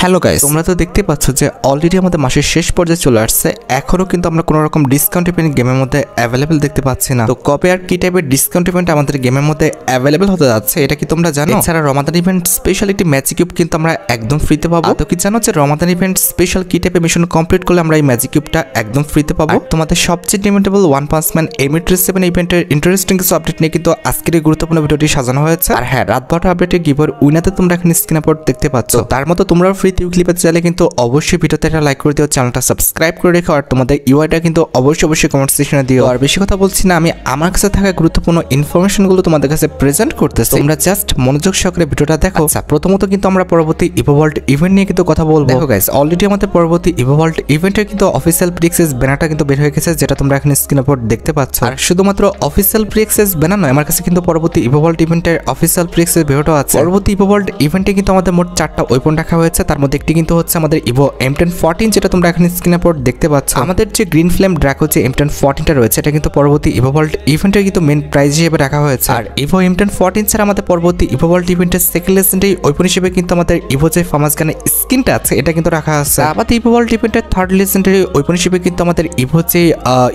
Hello guys, তোমরা তো দেখতে পাচ্ছ যে অলরেডি আমাদের মাসের শেষ পর্যায়ে চলে আসছে। এখনো কিন্তু আমরা কোনো রকম ডিসকাউন্ট ইভেন্ট গেমের মধ্যে অ্যাভেলেবেল দেখতে পাচ্ছি না। তো কবে আর কি টাইপের ডিসকাউন্ট ইভেন্ট আমাদের গেমের মধ্যে অ্যাভেলেবেল হতে যাচ্ছে এটা কি তোমরা জানো? এছাড়া রমাদান ইভেন্ট স্পেশাল একটি ম্যাজিক কিউব কিন্তু আমরা একদম ফ্রিতে পাবো। তো কি জানো যে রমাদান ইভেন্ট স্পেশাল কি টাইপের মিশন কমপ্লিট করলে আমরা এই ম্যাজিক কিউবটা একদম ফ্রিতে পাবো। তোমাদের সবচেয়ে ডিমেন্টেবল ওয়ান পাঞ্চ ম্যান M87 ইভেন্টের ইন্টারেস্টিং কিছু আপডেট নিয়ে কিন্তু আজকের এই গুরুত্বপূর্ণ ভিডিওটি সাজানো হয়েছে। আর হ্যাঁ, রাত 12টা আপডেটে গিভার উইনাতে তোমরা এখন স্ক্রিনে পর দেখতে পাচ্ছ। তার মতো তোমরা ফ্রিতে ক্লিপ পেতে চাইলে কিন্তু অবশ্যই ভিডিওতে একটা লাইক করে দিও, চ্যানেলটা সাবস্ক্রাইব করে রেখো, আর তোমাদের ইউআইটা কিন্তু অবশ্যই কমেন্ট সেকশনে দিও। আর বেশি কথা বলছি না, আমি আমার কাছে থাকা গুরুত্বপূর্ণ ইনফরমেশনগুলো তোমাদের কাছে প্রেজেন্ট করতেছি, তোমরা জাস্ট মনোযোগ সহকারে ভিডিওটা দেখো। আচ্ছা, প্রথমত কিন্তু আমরা পরবর্তী ইভোভল্ট ইভেন্ট নিয়ে কিন্তু কথা বলবো। দেখো গাইস, অলরেডি আমাদের পরবর্তী ইভোভল্ট ইভেন্টের কিন্তু অফিসিয়াল প্রি-অ্যাক্সেস ব্যানারটা কিন্তু বের হয়ে গেছে, যেটা তোমরা এখন স্ক্রিনে পর দেখতে পাচ্ছ। আর শুধুমাত্র অফিসিয়াল প্রি-অ্যাক্সেস ব্যানার নয়, আমার কাছে কিন্তু পরবর্তী ইভোভল্ট ইভেন্টের অফিসিয়াল প্রি-অ্যাক্সেস ভিডিওটাও আছে। পরবর্তী ইভোভল্ট ইভেন্টে কিন্তু আমাদের মোট 4টা ওয়েপন রাখা হয়েছে, তার মধ্যে একটি কিন্তু হচ্ছে আমাদের ইভো M1014, যেটা তোমরা এখন স্ক্রিনে পর দেখতে পাচ্ছ। আমাদের যে গ্রিন ফ্লেম ড্রাগো যে M1014টা রয়েছে, এটা কিন্তু পরবর্তী ইভোভল্ট ইভেন্টের কিন্তু মেন প্রাইজ হিসেবে রাখা হয়েছে। আর ইভো M1014 ছাড়া আমাদের পরবর্তী ইভোভল্ট ইভেন্টের সেকেন্ড লেজেন্ডারি ওয়েপন হিসেবে কিন্তু আমাদের ইভো যে ফামাস গানের স্কিনটা আছে এটা কিন্তু রাখা আছে। আমাদের ইভোভল্ট ইভেন্টের থার্ড লেজেন্ডারি ওয়েপন হিসেবে কিন্তু আমাদের ইভো যে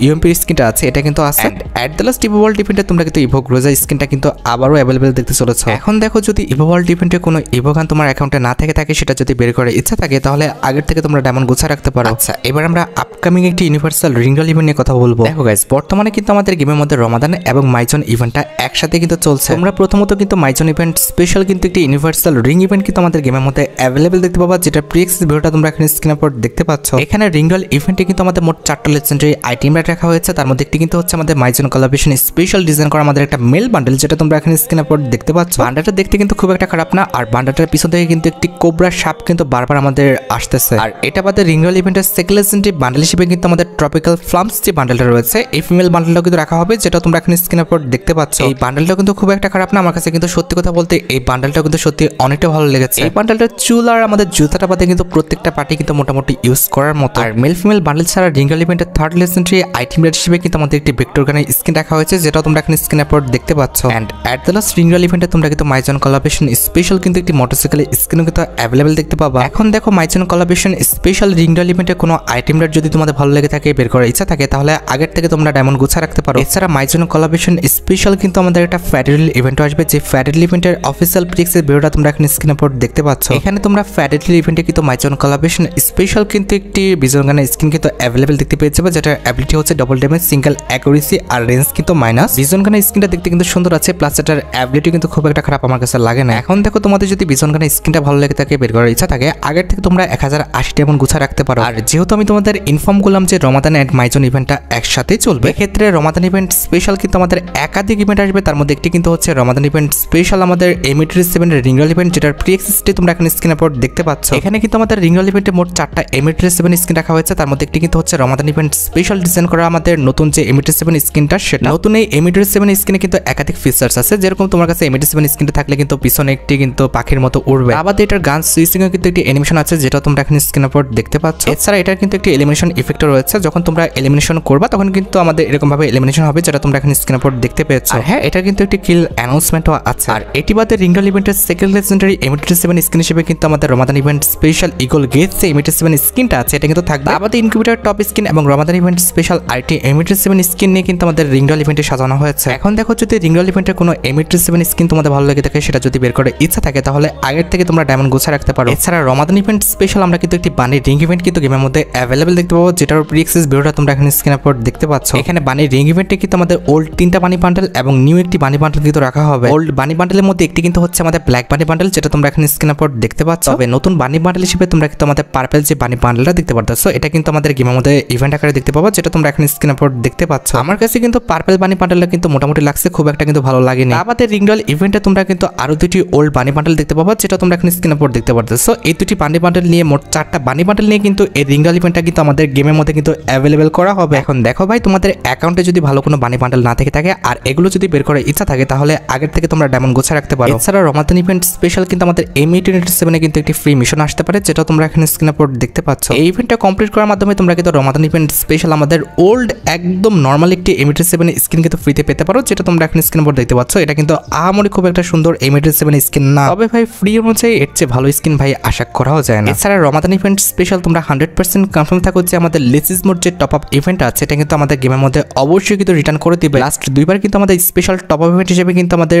UMP স্কিনটা আছে এটা কিন্তু আছে। এট দ্য লাস্ট ইভোভল্ট ইভেন্টে তোমরা কিন্তু ইভো গ্রোজা স্কিনটা কিন্তু আবারও অ্যাভেলেবেল দেখতে চলেছো। এখন দেখো, যদি ইভোভল্ট ইভেন্টে কোনো ইভো গান তোমার অ্যাকাউন্টে না থাকে সেটা যদি বের করে ইচ্ছা থাকে, তাহলে আগের থেকে তোমরা ডায়মন্ড গোছা রাখতে পারো। আচ্ছা, এবার আমরা আপকামিং একটি ইউনিভার্সাল রিঙ্গল ইভেন্ট নিয়ে কথা বলবো। দেখো গাইস, বর্তমানে কিন্তু আমাদের গেমের মধ্যে রমাদান এবং মাইজন ইভেন্টটা একসাথে কিন্তু চলছে। আমরা প্রথমত কিন্তু মাইজন ইভেন্ট স্পেশাল কিন্তু একটি ইউনিভার্সাল রিং ইভেন্ট কিন্তু আমাদের গেমের মধ্যে অ্যাভেলেবেল দেখতে পাবা, যেটা প্রি-অ্যাক্সেস ভিডিওটা তোমরা এখানে স্ক্রিনের পর দেখতে পাচ্ছ। এখানে রিঙ্গল ইভেন্টে কিন্তু আমাদের মোট 4টা লেজেন্ডারি আইটেম রাখা হয়েছে, তার মধ্যে একটি কিন্তু হচ্ছে আমাদের মাইজন কোলাবোরেশন স্পেশাল ডিজাইন করা আমাদের একটা মেল বান্ডেল, যেটা তোমরা এখানে স্ক্রিনের পর দেখতে পাচ্ছ। বান্ডেলটা দেখতে কিন্তু খুব একটা খারাপ না, আর বান্ডেলটার পিছন থেকে কিন্তু একটি কোবরা সাপ কিন্তু বারবার আমাদের আসতেছে। আর এটা বাদে রিঙ্গল ইভেন্টের সেকেন্ড লেজেন্ডারি বান্ডেল হিসেবে কিন্তু আমাদের ট্রপিক্যাল ফ্লামস যে বান্ডেলটা রয়েছে, এই ফিমেল বান্ডেলটাও কিন্তু রাখা হবে, যেটা তোমরা এখানে স্ক্রিনের পর দেখতে পাচ্ছ। এই বান্ডেলটা কিন্তু খুব একটা খারাপ না, আমার কাছে কিন্তু সত্যি কথা বলতে এই বান্ডেলটা কিন্তু সত্যি অনেকটা ভালো লেগেছে। এই বান্ডেলটার চুল আর আমাদের জুতাটা বাদে কিন্তু প্রত্যেকটা পার্টি কিন্তু মোটামুটি ইউজ করার মতো। আর মেল ফিমেল বান্ডেল ছাড়া রিঙ্গল ইভেন্টের থার্ড লেজেন্ডারি আইটেম রেট হিসেবে কিন্তু আমাদের একটি ভেক্টর গানের স্কিন রাখা হয়েছে, যেটা তোমরা এখানে স্ক্রিনের পর দেখতে পাচ্ছ। এন্ড এট দ্য লাস্ট রিঙ্গল ইভেন্টে তোমরা কিন্তু মাইজন কোলাবোরেশন স্পেশাল কিন্তু একটি মোটরসাইকেলের স্কিনও কিন্তু অ্যাভেলেবেল দেখতে পাবা। এখন দেখো, মাইজন কোলাবোরেশন স্পেশাল রিঙ্গল ইভেন্টে কোনো আইটেম রেট যদি তোমাদের ভালো লেগে থাকে, বের করার ইচ্ছা থাকে, তাহলে আগের থেকে তোমরা ডায়মন্ড গোছা রাখতে পারো। এছাড়া মাইজন কোলাবোরেশন স্পেশাল কিন্তু আমাদের একটা ফ্যাডেল ইভেন্টও আসবে, যে ফ্যাডেল ইভেন্টের অফিসিয়াল প্রি-অ্যাক্সেস ভিডিওটা তোমরা এখানে স্ক্রিনের পর দেখতে পাচ্ছ। এখানে তোমরা ফ্যাডেল ইভেন্টে কিন্তু মাইজন কোলাবোরেশন স্পেশাল কিন্তু একটি বিজন গানের স্কিন কিন্তু অ্যাভেলেবেল দেখতে পেয়ে যাবে, যেটা অ্যাবিলিটি হচ্ছে ডবল ড্যামেজ, সিঙ্গেল অ্যাকুরেসি আর রেঞ্জ কিন্তু মাইনাস। বিজন গানের স্কিনটা দেখতে কিন্তু সুন্দর আছে, প্লাস এটার অ্যাবিলিটি কিন্তু খুব একটা খারাপ আমার কাছে লাগে না। এখন দেখো, তোমাদের যদি বিজন গানের স্কিনটা ভালো লেগে থাকে, বের করার ইচ্ছা থাকে, আগের থেকে তোমরা 1080 ডায়মন্ড গোছা রাখতে পারো। আর যেহেতু আমি তোমাদের ইনফর্ম করলাম যে রমাদান এন্ড মাইজন ইভেন্টটা একসাথে চলবে, এক্ষেত্রে রমাদান ইভেন্ট স্পেশাল কিন্তু আমাদের একাধিক ইভেন্ট আসবে, তার মধ্যে একটি কিন্তু হচ্ছে রমাদান ইভেন্ট স্পেশাল আমাদের M87 এর রিঙ্গল ইভেন্ট, যেটার প্রি-অ্যাক্সেসটি তোমরা এখানে স্ক্রিনের পর দেখতে পাচ্ছ। এখানে কিন্তু আমাদের রিঙ্গল ইভেন্টে মোট 4টা M87 স্কিন রাখা হয়েছে, তার মধ্যে একটি কিন্তু হচ্ছে রমাদান ইভেন্ট স্পেশাল ডিজাইন করা আমাদের নতুন যে M87 স্কিনটা, সেটা নতুন এই M87 স্কিনে কিন্তু একাধিক ফিচার্স আছে, যেরকম তোমার কাছে M87 স্কিনটা থাকলে কিন্তু পিছনে একটি কিন্তু পাখির মতো উড়বে। আবার এটার গান সুইচিং এর কিন্তু একটি অ্যানিমেশন আছে, যেটা তোমরা এখানে স্ক্রিনের পর দেখতে পাচ্ছ। এছাড়া এটার কিন্তু একটি এলিমিনেশন ইফেক্ট রয়েছে, যখন তোমরা এলিমিনেশন করবা তখন কিন্তু আমাদের এরকম ভাবে এলিমিনেশন হবে, যেটা তোমরা এখানে স্ক্রিনের পর দেখতে পেয়েছো। আর হ্যাঁ, এটা কিন্তু একটি কিল অ্যানাউন্সমেন্টও আছে। আর এটি বাদে রিঙ্গল ইভেন্টের সেকেন্ড লেজেন্ডারি M87 স্কিন হিসেবে কিন্তু আমাদের রমাদান ইভেন্ট স্পেশাল ইগল গেজ যে M87 স্কিনটা আছে এটা কিন্তু থাকবে। আমাদের ইনকিউবেটর টপ স্কিন এবং Ramadan event special IT M87 skin নিয়ে কিন্তু আমাদের রিঙ্গল ইভেন্টে সাজানো হয়েছে। এখন দেখো, যদি রিঙ্গল ইভেন্টের কোনো M87 স্কিন তোমাদের ভালো লেগে থাকে, সেটা যদি বের করে ইচ্ছা থাকে, তাহলে আগের থেকে তোমরা ডায়মন্ড গোছা রাখতে পারো। এছাড়া রমাদান ইভেন্ট স্পেশাল আমরা কিন্তু একটি বানি রিং ইভেন্ট কিন্তু গেমের মধ্যে অ্যাভেলেবেল দেখতে পাবো, যেটার প্রি-অ্যাক্সেস ভিডিওটা তোমরা এখানে স্ক্রিনের পর দেখতে পাচ্ছ। এখানে বানি রিং ইভেন্টে কিন্তু আমাদের ওল্ড 3টা বানি বান্ডেল এবং নিউ একটি বানি বান্ডেল কিন্তু রাখা হবে। ওল্ড বানি বান্ডেলের মধ্যে একটি কিন্তু হচ্ছে আমাদের ব্ল্যাক বানি বান্ডেল, যেটা তোমরা এখানে স্ক্রিনের পর দেখতে পাচ্ছ। তবে নতুন বানি বান্ডেল হিসেবে তোমরা কিন্তু আমাদের পার্পল যে বানি বান্ডেলটা দেখতে পারতেছো, এটা কিন্তু আমাদের গেমের মধ্যে ইভেন্ট আকারে দেখতে পাবো, যেটা তোমরা এখানে স্ক্রিনের পর দেখতে পাচ্ছ। আমার কাছে কিন্তু পার্পল বানি বান্ডেলটা কিন্তু মোটামুটি লাগছে, খুব একটা কিন্তু ভালো লাগেনি। আমাদের রিঙ্গল ইভেন্টে তোমরা কিন্তু আরো দুটি ওল্ড বানি বান্ডেল দেখতে পাবো, যেটা তোমরা এখানে স্ক্রিনের পর দেখতে পারতেছো। এই দুটি বানি বান্ডেল নিয়ে মোট 4টা বানি বান্ডেল নিয়ে কিন্তু এই রিঙ্গল ইভেন্টটা কিন্তু আমাদের গেমের মধ্যে কিন্তু অ্যাভেলেবেল করা হবে। এখন দেখো ভাই, তোমাদের অ্যাকাউন্টে যদি ভালো কোনো বানি বান্ডেল না থাকে আর এগুলো যদি বের করার ইচ্ছা থাকে, তাহলে আগের থেকে তোমরা ডায়মন্ড গোছা রাখতে পারো। এছাড়া রমাদান ইভেন্ট স্পেশাল কিন্তু আমাদের M87 কিন্তু একটি ফ্রি মিশন আসতে পারে, যেটা তোমরা এখানে স্ক্রিনের পর দেখতে পাচ্ছ। এই ইভেন্টটা কমপ্লিট করার মাধ্যমে তোমরা কিন্তু রমাদান ইভেন্ট স্পেশাল আমাদের ওল্ড একদম নরমাল একটি M87 স্কিন কিন্তু ফ্রিতে পেতে পারো, যেটা তোমরা এখানে স্ক্রিনের পর দেখতে পাচ্ছ। এটা কিন্তু আহামরি খুব একটা সুন্দর M87 স্কিন না, তবে ভাই ফ্রি অনুযায়ী এর চেয়ে ভালো স্কিন ভাই আশা আশা করাও যায় না। এছাড়া রমাদান ইভেন্ট স্পেশাল তোমরা 100% কনফার্ম থাকো যে আমাদের লেসিস মোড যে টপ আপ ইভেন্ট আছে এটা কিন্তু আমাদের গেমের মধ্যে অবশ্যই কিন্তু রিটার্ন করে দিবে। লাস্ট 2বার কিন্তু আমাদের স্পেশাল টপ আপ ইভেন্ট হিসেবে কিন্তু আমাদের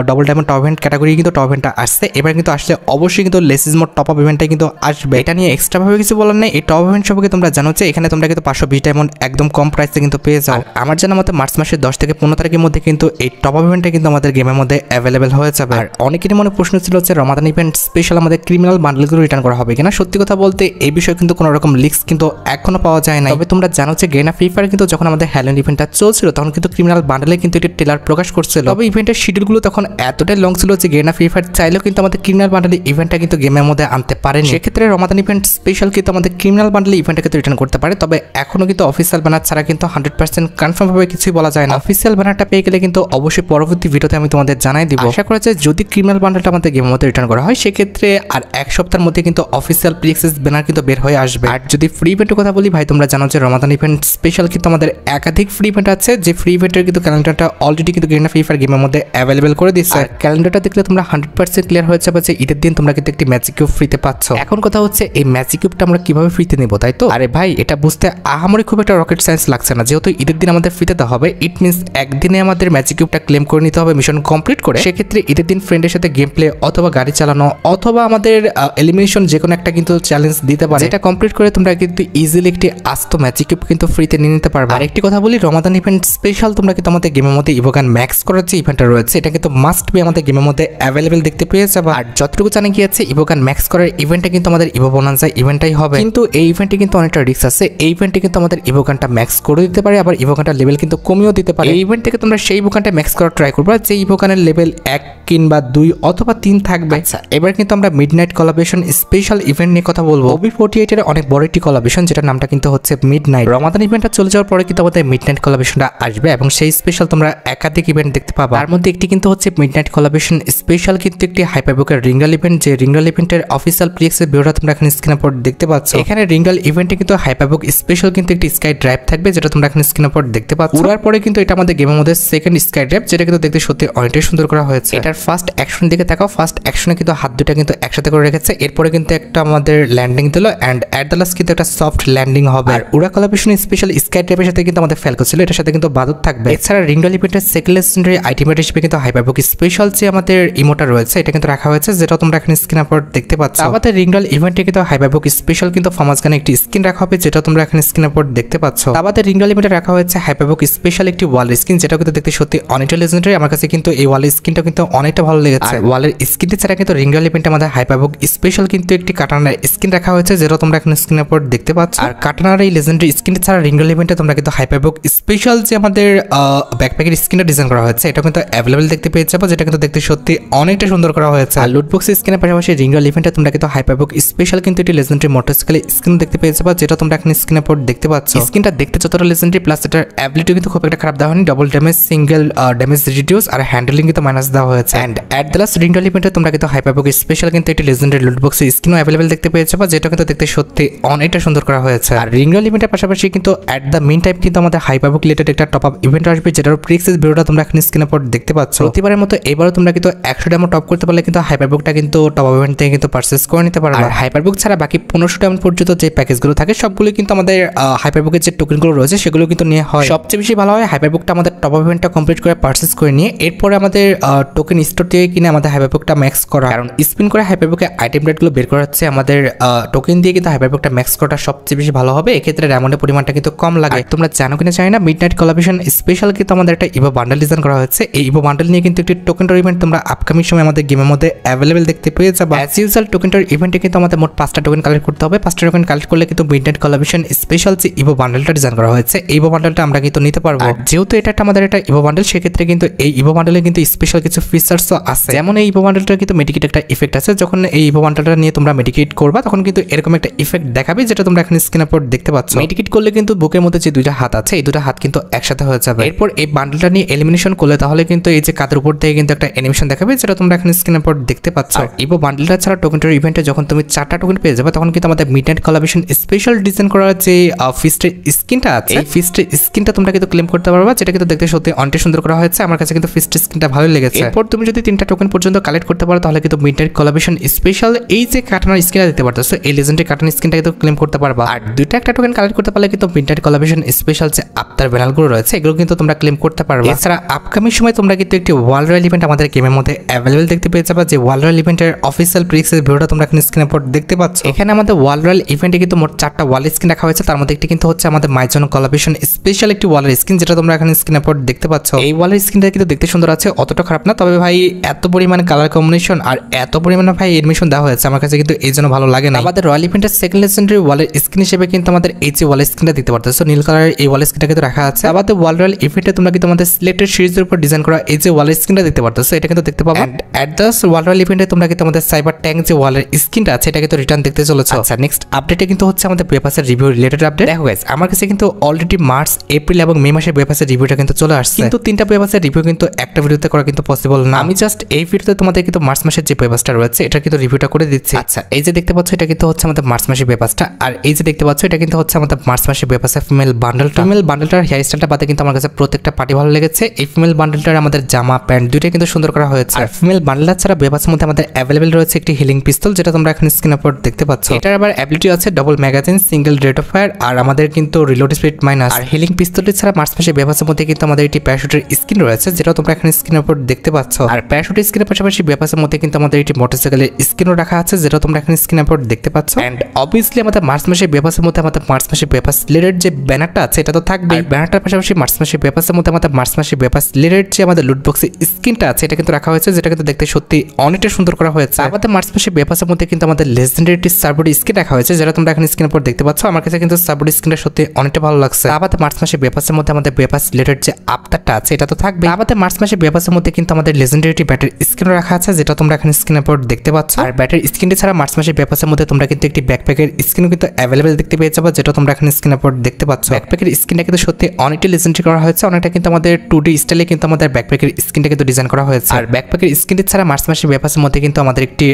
double diamond top event category কিন্তু টপ ইভেন্টটা আসছে। এবার কিন্তু আসলে অবশ্যই কিন্তু লেসিস মোড টপ আপ ইভেন্টটা কিন্তু আসবে। এটা নিয়ে এক্সট্রা ভাবে কিছু বলার নেই। এই টপ ইভেন্ট সম্পর্কে তোমরা জানো যে এখানে তোমরা কিন্তু 520 ডায়মন্ড একদম কম প্রাইসে কিন্তু পেয়ে যাও। আমার জানা মতে মার্চ মাসের 10 থেকে 15 তারিখের মধ্যে কিন্তু এই টপ আপ ইভেন্টটা কিন্তু আমাদের গেমের মধ্যে অ্যাভেলেবেল হয়ে যাবে। আর অনেকেরই মনে প্রশ্ন ছিল যে রমাদান ইভেন্ট স্পেশাল আমাদের ক্রিমিনাল বান্ডেলগুলো রিটার্ন করা হবে কিনা। সত্যি কথা বলতে এই বিষয়ে কিন্তু কোনো রকম লিক্স কিন্তু এখনো পাওয়া যায় না। তবে তোমরা জানো যে গেনা ফ্রি ফায়ার কিন্তু যখন আমাদের হ্যালোইন ইভেন্টটা চলছিল তখন কিন্তু ক্রিমিনাল বান্ডেলে কিন্তু এটি ট্রেলার প্রকাশ করছিল। তবে ইভেন্টের শিডিউলগুলো তখন এতটাই লং ছিল যে গেনা ফ্রি ফায়ার চাইলেও কিন্তু আমাদের ক্রিমিনাল বান্ডেল ইভেন্টটা কিন্তু গেমের মধ্যে আনতে পারেনি। সেক্ষেত্রে রমাদান ইভেন্ট স্পেশাল কিন্তু আমাদের ক্রিমিনাল বান্ডেল ইভেন্টটা কিন্তু রিটার্ন করতে পারে। তবে এখনো কিন্তু অফিসিয়াল ব্যানার ছাড়া কিন্তু 100% কনফার্ম ভাবে কিছুই বলা যায় না। অফিসিয়াল ব্যানারটা পেয়ে গেলে কিন্তু অবশ্যই পরবর্তী ভিডিওতে আমি তোমাদের জানাই দিব। আশা করা যায় যদি ক্রিমিনাল বান্ডেলটা আমাদের গেমের মধ্যে রিটার্ন করা হয় সেক্ষেত্রে আর এক সপ্তাহের মধ্যে কিন্তু অফিসিয়াল প্রি অ্যাক্সেস ব্যানার কিন্তু বের হয়ে আসবে। আর যদি ফ্রি ইভেন্টের কথা বলি ভাই, তোমরা জানো যে রমাদান ইভেন্ট স্পেশাল কিন্তু আমাদের একাধিক ফ্রি ইভেন্ট আছে, যে ফ্রি ইভেন্টের কিন্তু ক্যালেন্ডারটা অলরেডি কিন্তু গেনা ফ্রি ফায়ার গেমের মধ্যে অ্যাভেলেবেল করে দিচ্ছে। ক্যালেন্ডারটা দেখলে তোমরা 100% ক্লিয়ার হয়ে যাবে যে ঈদের দিন তোমরা কিন্তু একটি ম্যাজিক কিউব ফ্রিতে পাচ্ছ। এখন কথা হচ্ছে এই ম্যাজিক কিউবটা আমরা কিভাবে ফ্রিতে নেব, তাই তো? আরে ভাই এটা বুঝতে আহামরি খুব একটা রকেট সায়েন্স লাগছে না। যেহেতু ঈদের দিন আমাদের ফ্রিতে দেওয়া হবে, ইট মিনস একদিনে আমাদের ম্যাজিক কিউবটা ক্লেম করে নিতে হবে মিশন কমপ্লিট করে। সেক্ষেত্রে ঈদের দিন ফ্রেন্ডের সাথে গেম প্লে অথবা গাড়ি চালানো অথবা আমাদের এলিমিনেশন যে কোনো একটা কিন্তু চ্যালেঞ্জ দিতে পারে। এটা কমপ্লিট করে তোমরা কিন্তু ইজিলি একটি আস্ত ম্যাজিক কিউব কিন্তু ফ্রিতে নিয়ে নিতে পারবে। আর একটি কথা বলি, রমাদান ইভেন্ট স্পেশাল তোমরা কিন্তু আমাদের গেমের মধ্যে ইভোগান ম্যাক্স করার যে ইভেন্টটা রয়েছে এটা কিন্তু মাস্ট বি আমাদের গেমের মধ্যে অ্যাভেলেবেল দেখতে পেয়ে যাবে। আর যতটুকু জানা গিয়েছে ইভোগান ম্যাক্স করার ইভেন্টটা কিন্তু আমাদের ইভো বোনান্সা ইভেন্টটাই হবে। কিন্তু এই ইভেন্টে কিন্তু অনেকটা রিস্ক আছে। এই ইভেন্টে কিন্তু আমাদের ইভোগানটা ম্যাক্স করে দিতে পারে, আবার ইভোগানটার লেভেল কিন্তু কমিয়েও দিতে পারে। এই ইভেন্ট থেকে তোমরা সেই ইভোগানটা ম্যাক্স করার ট্রাই করবে যে ইভোগানের লেভেল 1 কিংবা 2 অথবা 3 থাকবে। আচ্ছা, এবার কিন্তু আমরা মিডনাইট কোলাবরেশন স্পেশাল ইভেন্ট নিয়ে কথা বলবো। OB48 এর অনেক বড় একটি কোলাবরেশন যেটার নামটা কিন্তু হচ্ছে মিডনাইট। রমাদান ইভেন্টটা চলে যাওয়ার পরে কিন্তু আমাদের মিডনাইট কোলাবরেশনটা আসবে এবং সেই স্পেশাল তোমরা একাধিক ইভেন্ট দেখতে পাবে। তার মধ্যে একটি কিন্তু হচ্ছে মিডনাইট কোলাবরেশন স্পেশাল কিন্তু একটি হাইপারবুকের রিঙ্গাল ইভেন্ট, যে রিঙ্গাল ইভেন্টের অফিসিয়াল প্রিএক্সের ভিডিওটা তোমরা এখানে স্ক্রিনের উপর দেখতে পাচ্ছ। এখানে রিঙ্গাল ইভেন্টে কিন্তু হাইপারবুক স্পেশাল কিন্তু একটি স্কাই ড্রাইভ থাকবে যেটা তোমরা এখানে স্ক্রিনের উপর দেখতে পাচ্ছ। উড়ার পরে কিন্তু এটা আমাদের গেমের মধ্যে সেকেন্ড স্কাই ড্রাইভ, যেটা কিন্তু দেখতে সত্যি অনেকটাই সুন্দর করা হয়েছে। এটার ফার্স্ট অ্যাকশন দিকে তাকাও, ফার্স্ট অ্যাকশনে কিন্তু হাত দুটা কিন্তু একসাথে করে রেখেছে। এরপরে কিন্তু একটা আমাদের ল্যান্ডিং দিল এন্ড এট দ্য লাস্ট কিন্তু একটা সফট ল্যান্ডিং হবে। আর উড়া কোলাবরেশন স্পেশাল স্কাই ড্রাইভের সাথে কিন্তু আমাদের ফ্যালকো ছিল, এটার সাথে কিন্তু বাদুর থাকবে। এছাড়া রিঙ্গাল ইভেন্টের সেকেন্ড লেজেন্ডারি আইটেমের হিসেবে কিন্তু হাইপারবুক স্পেশাল যে আমাদের ইমোটা রয়েছে এটা কিন্তু রাখা হয়েছে, যেটা তোমরা এখানে স্ক্রিনের উপর দেখতে পাচ্ছ। আমাদের রিঙ্গাল ইভেন্টে কিন্তু হাইপারবুক স্পেশাল কিন্তু ফার্মাস গানে একটি স্কিন রাখা হবে যেটা তোমরা এখানে স্ক্রিনের উপর দেখতে পাচ্ছ। আমাদের রিঙ্গাল ইভেন্টে রাখা হয়েছে হাইপারবুক স্পেশাল একটি ওয়াল স্কিন, যেটা কিন্তু দেখতে সত্যি অনেকটা লেজেন্ডারি। আমার কাছে কিন্তু এই ওয়াল স্কিনটা কিন্তু অনেকটা ভালো লেগেছে। আর ওয়ালের স্কিনটি ছাড়া কিন্তু রিঙ্গাল ইভেন্টে আমাদের হাইপারবুক স্পেশাল কিন্তু একটি কাটানার স্কিন রাখা হয়েছে যেটা তোমরা এখানে স্ক্রিনের উপর দেখতে পাচ্ছ। আর কাটানার এই লেজেন্ডারি স্কিনটি ছাড়া রিঙ্গাল ইভেন্টে তোমরা কিন্তু হাইপারবুক স্পেশাল যে আমাদের ব্যাকপ্যাকের স্কিনটা ডিজাইন করা হয়েছে এটা কিন্তু অ্যাভেলেবল দেখতে পেয়ে যাবো, যেটা কিন্তু দেখতে সত্যি অনেকটা সুন্দর করা হয়েছে। আর লুটবক্স স্কিনের পাশাপাশি রিঙ্গাল ইভেন্টে তোমরা কিন্তু হাইপারবুক স্পেশাল কিন্তু একটি লেজেন্ডারি মোটরসাইকেল স্কিন দেখতে পেয়ে যাবো, যেটা তোমরা এখানে স্ক্রিনের উপর দেখতে পাচ্ছ। স্কিনটা দেখতে যতটা লেজেন্ডারি প্লাস এটার অ্যাবিলিটি কিন্তু খুব একটা খারাপ দেওয়া হয়নি। Double damage, single damage reduce আর হ্যান্ডেলিং কিন্তু মাইনাস দেওয়া হয়েছে। এন্ড এট দ্য লাস্ট রিঙ্গাল ইভেন্টে তোমরা কিন্তু হাইপারবুক স্পেশাল কিন্তু একটি লেজেন্ডারি লুটবক্স স্কিনও অ্যাভেলেবল দেখতে পেয়ে যাবো, যেটা কিন্তু দেখতে সত্যি অনেকটা সুন্দর করা হয়েছে। আর রিঙ্গাল ইভেন্টের পাশাপাশি কিন্তু এট দ্য মিন টাইম কিন্তু আমাদের হাইপারবুক রিলেটেড একটা টপ আপ ইভেন্ট আসবে, যেটার প্রিক্সেস ভিডিওটা তোমরা এখানে স্ক্রিনের উপর দেখতে পাচ্ছ। প্রতিবারের মতো এবারও তোমরা কিন্তু 100 ডায়মন্ড টপ করতে পারলে কিন্তু হাইপারবুকটা কিন্তু টপ আপ ইভেন্ট থেকে কিন্তু পারচেজ করে নিতে পারবে। আর হাইপারবুক ছাড়া বাকি 1500 ডায়মন্ড পর্যন্ত যে প্যাকেজগুলো থাকে সবগুলো কিন্তু আমাদের হাইপারবুকের যে টোকেনগুলো রয়েছে সেগুলো কিন্তু নিয়ে হয়। সবচেয়ে বেশি ভালো হয় হাইপারবুকটা আমাদের টপ আপ ইভেন্টটা কমপ্লিট করে পারচেজ করে নিয়ে এরপরে আমাদের টোকেন স্টোর থেকে কিনে আমাদের হাইপারবুকটা ম্যাক্স করা। কারণ স্পিন করে হাইপারবুকে আইটেম রেটগুলো বের করা হচ্ছে, আমাদের টোকেন দিয়ে কিন্তু হাইপারবুকটা ম্যাক্স করাটা সবচেয়ে বেশি ভালো হবে। এক্ষেত্রে ডায়মন্ডের পরিমাণটা কিন্তু কম লাগে। তোমরা জানো কিনা জানি না, মিডনাইট কোলাবরেশন স্পেশাল কিন্তু আমাদের একটা ইভো বান্ডেল ডিজাইন করা হয়েছে। এই ইভো বান্ডেল নিয়ে কিন্তু একটি টোকেন টর ইভেন্ট তোমরা আপকামিং সময় আমাদের গেমের মধ্যে অ্যাভেলেবল দেখতে পেয়ে যাবে। অ্যাজ ইউজুয়াল টোকেন টর ইভেন্টে কিন্তু আমাদের মোট 5টা টোকেন কালেক্ট করতে হবে। 5টা টোকেন কালেক্ট করলে কিন্তু মিডনাইট কোলাবরেশন স্পেশাল যে ইভো বান্ডেলটা ডিজাইন করা হয়েছে এই ইভো বান্ডেলটা আমরা কিন্তু নিতে পারবো। যেহেতু এটা একটা আমাদের একটা ইভো বান্ডেল, সেক্ষেত্রে কিন্তু এই ইভো বান্ডেলে কিন্তু স্পেশাল কিছু ফিচার্সও আছে। যেমন এই ইভো বান্ডেলটা কিন্তু মেডিকেট একটা ইফেক্ট আছে। যখন এই ইভো বান্ডেলটা নিয়ে তোমরা মেডিকেট করবা তখন কিন্তু এরকম একটা ইফেক্ট দেখাবে, যেটা তোমরা এখানে স্ক্রিনের উপর দেখতে পাচ্ছ। মেডিকেট করলে কিন্তু বুকের মধ্যে যে দুইটা হাত আছে এই দুটো হাত কিন্তু একসাথে হয়ে যাবে। এরপর এই বান্ডেলটা নিয়ে এলিমিনেশন করলে তাহলে কিন্তু এই যে কাঁধের উপর থেকে কিন্তু একটা অ্যানিমেশন দেখাবে, যেটা তোমরা এখানে স্ক্রিনের উপর দেখতে পাচ্ছ। ইভো বান্ডেলটা ছাড়া টোকেন টর ইভেন্টে যখন তুমি 4টা টোকেন পেয়ে যাবে তখন কিন্তু আমাদের মিডনাইট কোলাবরেশন স্পেশাল ডিজাইন করা যে ফিস্টের স্কিনটা আছে এই ফিস্টের স্কিনটা তোমরা কিন্তু ক্লেম করতে পারবা, যেটা কিন্তু দেখতে সত্যি অনেক সুন্দর করা হয়েছে। আমার কাছে কিন্তু ফিস্টের স্কিনটা ভালো লেগেছে। এরপর তুমি যদি 3টা টোকেন পর্যন্ত কালেক্ট করতে পারো তাহলে কিন্তু মিডনাইট কোলাবরেশন স্পেশাল হলে এই যে কাটানোর স্কিনটা দিতে পারতেছো, এই লেজেন্ডারি কাটানোর স্কিনটা কিন্তু ক্লেম করতে পারবা। আর দুইটা একটা টোকেন কালেক্ট করতে পারলে কিন্তু মিডনাইট কোলাবরেশন স্পেশাল যে আফতার ব্যানারগুলো রয়েছে এগুলো কিন্তু তোমরা ক্লেম করতে পারবা। এছাড়া আপকামিং সময় তোমরা কিন্তু একটি ওয়ার্ল্ড রয়্যাল ইভেন্ট আমাদের গেমের মধ্যে অ্যাভেলেবল দেখতে পেয়ে যাবা, যে ওয়ার্ল্ড রয়্যাল ইভেন্টের অফিসিয়াল প্রিক্সের ভিডিওটা তোমরা এখানে স্ক্রিনে পর দেখতে পাচ্ছ। এখানে আমাদের ওয়ার্ল্ড রয়্যাল ইভেন্টে কিন্তু মোট 4টা ওয়াল স্কিন রাখা হয়েছে, তার মধ্যে একটি কিন্তু হচ্ছে আমাদের মাইজন কোলাবরেশন স্পেশাল একটি ওয়ালের স্কিন, যেটা তোমরা এখানে স্ক্রিনে পর দেখতে পাচ্ছ। এই ওয়ালের স্কিনটা কিন্তু দেখতে সুন্দর আছে, অতটা খারাপ না, তবে ভাই এত পরিমাণে কালার কম্বিনেশন আর এত পরিমাণে ভাই এনিমেশন দেওয়া হয়েছে আমার কাছে কিন্তু এই জন্য ভালো লাগে না। আমাদের রয়্যাল ইভেন্টের সেকেন্ড লেজেন্ডারি ওয়ালের স্কিন হিসেবে কিন্তু আমাদের এই যে ওয়ালের স্কিনটা দিতে পারতেছো, নীল কালারের এই ওয়ালের স্কিনটা কিন্তু রাখা আছে। আমাদের ওয়ার্ল্ড রয়্যাল ইভেন্টে তোমরা কিন্তু আমাদের সিলেক্টেড সিরিজের উপর ডিজাইন করা এই যে ওয়ালের স্কিনটা দেখতে পারতেছো, এটা কিন্তু দেখতে পাবো। এট দ্য ওয়ার্ল্ড রয়্যাল ইভেন্টে তোমরা কিন্তু আমাদের সাইবার ট্যাঙ্ক যে ওয়ালের স্কিনটা আছে এটা কিন্তু রিটার্ন দেখতে চলেছে। আচ্ছা, নেক্সট আপডেটে কিন্তু হচ্ছে আমাদের পেপাসের রিভিউ রিলেটেড আপডেট। দেখো গাইস, আমার কাছে কিন্তু অলরেডি মার্চ, এপ্রিল এবং মে মাসের পেপাসের রিভিউটা কিন্তু চলে আসছে, কিন্তু 3টা পেপাসের রিভিউ কিন্তু একটা ভিডিওতে করা কিন্তু পসিবল না। আমি জাস্ট এই ভিডিওতে তোমাদের কিন্তু মার্চ মাসের যে পেপাসটা রয়েছে এটা কিন্তু রিভিউটা করে দিচ্ছি। আচ্ছা, এই যে দেখতে পাচ্ছ এটা কিন্তু হচ্ছে আমাদের মার্চ মাসের পেপাসটা, আর এই যে দেখতে পাচ্ছ এটা কিন্তু হচ্ছে আমাদের মার্চ মাসের পেপাসের ফিমেল বান্ডেলটা। ফিমেল বান্ডেলটার হেয়ার স্টাইলটা বাদে কিন্তু আমার কাছে প্রত্যেকটা পার্টি ভালো লেগেছে। এই ফিমেল বান্ডেলটার আমাদের জামা প্যান্ট দুইটাই কিন্তু সুন্দর করা হয়েছে। আর ফিমেল বান্ডেল ছাড়া পেপাসের মধ্যে আমাদের অ্যাভেলেবল রয়েছে একটি হিলিং পিস্তল, যেটা তোমরা এখন স্ক্রিনের উপর দেখতে পাচ্ছ। এটার আবার অ্যাবিলিটি আছে double magazine, single rate of fire, আর আমাদের কিন্তু রিলোড স্পিড মাইনাস। আর হিলিং পিস্তলটি ছাড়া মার্চ মাসের পেপাসের মধ্যে কিন্তু আমাদের একটি প্যারাশুটের স্কিন রয়েছে, যেটা তোমরা এখন স্ক্রিনের উপর দেখতে পাচ্ছ। আর প্যারাশুটের স্কিনের পাশাপাশি পেপাসের মধ্যে কিন্তু আমাদের একটি মোটরসাইকেলের স্কিনও রাখা আছে, যেটা তোমরা এখন স্ক্রিনের উপর দেখতে পাচ্ছ। এন্ড অবভিয়াসলি আমাদের মার্চ মাসের পেপাসের মধ্যে আমাদের মার্চ মাসের পেপাস রিলেটেড যে ব্যানারটা আছে এটা তো থাকবে। ব্যানারটার পাশাপাশি মার্চ মাসের পেপাসের মধ্যে আমাদের মার্চ মাসের পেপাস রিলেটেড যে আমাদের লুট বক্সের স্কিনটা আছে এটা কিন্তু রাখা হয়েছে, যেটা কিন্তু দেখতে সত্যি অনেকটা সুন্দর করা হয়েছে। আমাদের মার্চ মাসের পেপাসের মধ্যে কিন্তু আমাদের লেজেন্ডারি সার্বরি স্কিন রাখা হয়েছে, যেটা তোমরা এখন স্ক্রিনের উপর দেখতে পাচ্ছ। আমার কাছে কিন্তু সার্বরি স্কিনটা সত্যি অনেকটা ভালো লাগছে। আমাদের মার্চ মাসের পেপাসের মধ্যে আমাদের পেপাস রিলেটেড যে আফতারটা আছে এটা তো থাকবে। আমাদের মার্চ মাসের পেপাসের মধ্যে কিন্তু আমাদের লেজেন্ডারি ব্যাটারি স্কিন রাখা আছে, যেটা তোমরা এখন স্ক্রিনের উপর দেখতে পাচ্ছ। আর ব্যাটারি স্কিনটি ছাড়া মার্চ মাসের পেপাসের মধ্যে তোমরা কিন্তু একটি ব্যাকপ্যাকের স্কিনও কিন্তু অ্যাভেলেবল দেখতে পেয়ে যাবে, যেটা তোমরা এখন স্ক্রিনের উপর দেখতে পাচ্ছ। ব্যাকপ্যাকের স্কিনটা কিন্তু সত্যি অনেকটা লেজেন্ডারি করা হয়েছে, অনেকটা কিন্তু আমাদের 2D স্টাইলে কিন্তু আমাদের ব্যাকপ্যাকের স্কিনটা কিন্তু ডিজাইন করা হয়েছে। আর ব্যাকপ্যাকের স্কিনটি ছাড়া মার্চ মাসের পেপাসের মধ্যে কিন্তু আমাদের একটি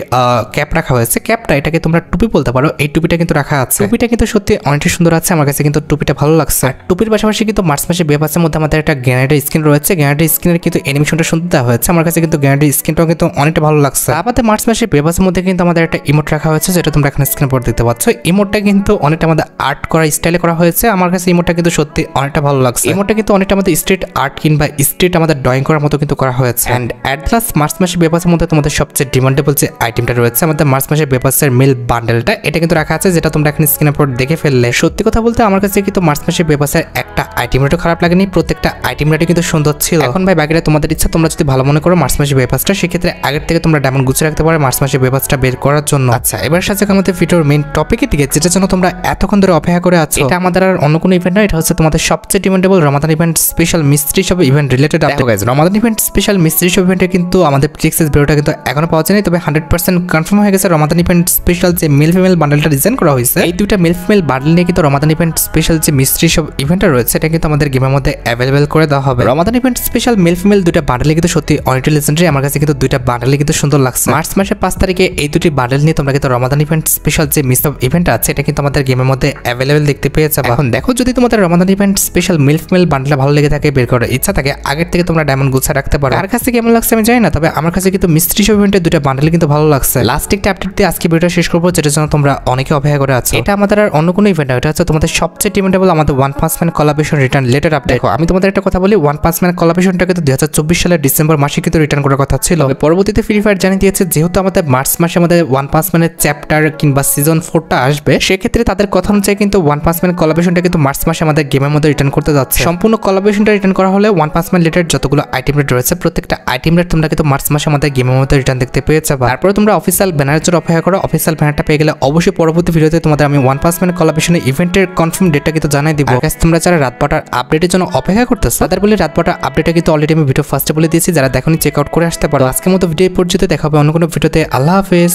ক্যাপ রাখা হয়েছে। ক্যাপটা এটাকে তোমরা টুপি বলতে পারো, এই টুপিটা কিন্তু রাখা আছে। টুপিটা কিন্তু সত্যি অনেকটা সুন্দর আছে, আমার কাছে কিন্তু টুপিটা ভালো লাগছে। আর টুপির পাশাপাশি কিন্তু মার্চ মাসের পেপাসের মধ্যে আমাদের একটা গ্রেনেডের স্কিন রয়েছে। গ্রেনেডের স্কিনের কিন্তু অ্যানিমেশনটা সুন্দর দেওয়া হয়েছে, আমার কাছে কিন্তু গ্রেনেডের স্কিনটাও কিন্তু অনেকটা ভালো লাগছে। আমাদের মার্চ মাসের পেপাসের মধ্যে কিন্তু আমাদের একটা ইমোট রাখা হয়েছে, যেটা তোমরা এখন স্ক্রিনের উপর দেখতে পাচ্ছ। ইমোটটা কিন্তু অনেকটা আমাদের আর্ট করা স্টাইলে করা হয়েছে, আমার কাছে ইমোটটা কিন্তু সত্যি অনেকটা ভালো লাগছে। ইমোটটা কিন্তু অনেকটা আমাদের স্ট্রিট আর্ট কিংবা স্ট্রিট আমাদের ড্রয়িং করার মতো কিন্তু করা হয়েছে। এন্ড অ্যাট লাস্ট মার্চ মাসের পেপাসের মধ্যে তোমাদের সবচেয়ে ডিমান্ডেবল যে আইটেমটা রয়েছে আমাদের মার্চ মাসের পেপাসের মিল বান্ডেলটা, এটা কিন্তু রাখা আছে, যেটা তোমরা এখন স্ক্রিনের উপর দেখে ফেললে। সত্যি কথা বলতে আমার কাছে কিন্তু মার্চ মাসের পেপাসের একটা আইটেম রেটও খারাপ লাগেনি, প্রত্যেকটা আইটেম রেটও কিন্তু সুন্দর ছিল। এখন ভাই বাকিটা তোমাদের ইচ্ছা, তোমরা যদি ভালো মনে করো মার্চ মাসের পেপাসটা, সেক্ষেত্রে আগের থেকে তোমরা ডায়মন্ড গুছিয়ে রাখতে পারো মার্চ মাসের পেপাসটা বের করার জন্য। আচ্ছা, এবার সাথে আমাদের ভিডিওর মেইন টপিকের দিকে, যেটার জন্য তোমরা এতক্ষণ ধরে অপেক্ষা করে আছো। এটা আমাদের আর অন্য কোনো ইভেন্ট না, এটা হচ্ছে তোমাদের সবচেয়ে demandable Ramadan event special mystery shop event related update. Guys, Ramadan event special mystery shop ইভেন্টে কিন্তু আমাদের প্রিক্সেস ভিডিওটা কিন্তু এখনো পাওয়া যায়নি, তবে 100% কনফার্ম হয়ে গেছে রমাদান ইভেন্ট স্পেশাল যে মেল ফিমেল বান্ডেলটা ডিজাইন করা হয়েছে। এই দুইটা মেল ফিমেল বান্ডেল নিয়ে কিন্তু রমাদান ইভেন্ট স্পেশাল যে মিস্ট্রি শপ ইভেন্টটা রয়েছে এটা কিন্তু আমাদের গেমের মধ্যে অ্যাভেলেবল করে দেওয়া হবে। রমাদান ইভেন্ট স্পেশাল মেল ফিমেল দুইটা বান্ডেলে কিন্তু সত্যি অনেকটা লেজেন্ডারি, আমার কাছে কিন্তু দুইটা বান্ডেলে কিন্তু সুন্দর লাগছে। মার্চ মাসের 5 তারিখে এই দুটি বান্ডেল নিয়ে তোমরা কিন্তু রমাদান ইভেন্ট স্পেশাল যে মিস অফ ইভেন্ট আছে এটা কিন্তু আমাদের গেমের মধ্যে অ্যাভেলেবল দেখতে পেয়ে যাবে। এখন দেখো, যদি তোমাদের রমাদান ইভেন্ট স্পেশাল মিল ফিমেল বান্ডেল ভালো লেগে থাকে, বের করার ইচ্ছা থাকে, আগের থেকে তোমরা ডায়মন্ড গুছিয়ে রাখতে পারো। আর কাছে কেমন লাগছে আমি জানি না, তবে আমার কাছে কিন্তু মিস্ট্রি শপ ইভেন্টের দুইটা বান্ডেল কিন্তু ভালো লাগছে। লাস্ট একটা আপডেট দিয়ে আজকে ভিডিওটা শেষ করবো, যেটার জন্য তোমরা অনেকে অপেক্ষা করে আছো। এটা আমাদের আর অন্য কোনো ইভেন্ট না, এটা হচ্ছে তোমাদের সবচেয়ে ডিমান্ডেবল আমাদের one punch man collaboration return letter update. দেখো, আমি তোমাদের একটা কথা বলি, ওয়ান পাঞ্চ ম্যান কোলাবরেশনটা কিন্তু 2024 সালের ডিসেম্বর মাসে কিন্তু রিটার্ন করার কথা ছিল। পরবর্তীতে ফ্রি ফায়ার জানিয়ে দিয়েছে যেহেতু আমাদের মার্চ মাসে আমাদের ওয়ান পাঞ্চ ম্যানের চ্যাপ্টার কিংবা সিজন 4টা আসবে, সেক্ষেত্রে তাদের কথা অনুযায়ী কিন্তু ওয়ান পাঞ্চ ম্যান কোলাবরেশনটা কিন্তু মার্চ মাসে আমাদের গেমের মধ্যে রিটার্ন করতে যাচ্ছে। সম্পূর্ণ কোলাবরেশনটা রিটার্ন করা হলে ওয়ান পাঞ্চ ম্যান রিলেটেড যতগুলো আইটেম রেট রয়েছে প্রত্যেকটা আইটেম রেট তোমরা কিন্তু মার্চ মাসে আমাদের গেমের মধ্যে রিটার্ন দেখতে পেয়ে যাবে। তারপরে তোমরা অফিসিয়াল ব্যানারের জন্য অপেক্ষা করো, অফিসিয়াল ব্যানারটা পেয়ে গেলে অবশ্যই পরবর্তী ভিডিওতে তোমাদের আমি ওয়ান পাঞ্চ ম্যান কোলাবরেশনের ইভেন্টের কনফার্ম ডেটটা কিন্তু জানাই দিব। তোমরা যারা রাত 12টার আপডেটের জন্য অপেক্ষা করতেছো তাদের বলে রাত 12টার আপডেটটা কিন্তু অলরেডি আমি ভিডিও ফার্স্টে বলে দিয়েছি, যারা দেখোনি চেক আউট করে আসতে পারো। আজকের মতো ভিডিও পর্যন্ত দেখা হবে অন্য কোনো ভিডিওতে। আল্লাহ হাফেজ।